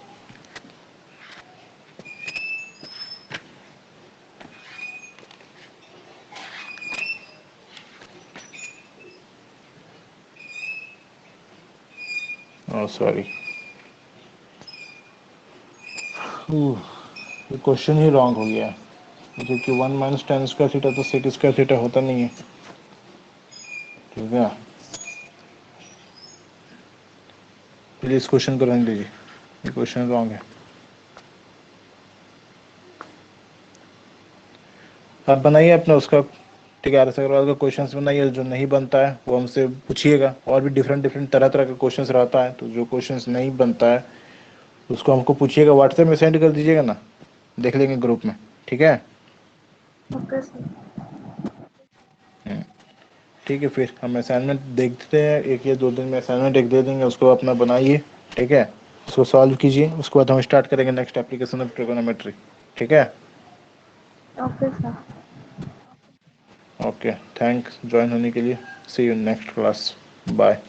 ओह सॉरी, ये क्वेश्चन ही रॉन्ग हो गया है, क्योंकि 1 माइनस टेन स्क्वायर थीटा तो सेक स्क्वायर थीटा होता नहीं है। ठीक है, चलिए इस क्वेश्चन को रहने दीजिए, ये क्वेश्चन रॉन्ग है। आप बनाइए अपना उसका, ठीक है, RS अग्रवाल का क्वेश्चंस बनाइए, जो नहीं बनता है वो हमसे पूछिएगा, और भी डिफरेंट डिफरेंट तरह तरह का क्वेश्चंस रहता है, तो जो क्वेश्चंस नहीं बनता है उसको हमको पूछिएगा, व्हाट्सएप में सेंड कर दीजिएगा ना, देख लेंगे ग्रुप में। ठीक है, ओके सर। ठीक है, फिर हम असाइनमेंट देखते हैं, एक या दो दिन में असाइनमेंट एक दे देंगे, उसको अपना बनाइए। ठीक है, उसको सॉल्व कीजिए, उसके बाद हम स्टार्ट करेंगे नेक्स्ट एप्लीकेशन ऑफ ट्रिगोनोमेट्री। ठीक है, okay sir. Okay, thanks join होने के लिए, सी यू नेक्स्ट क्लास, बाय।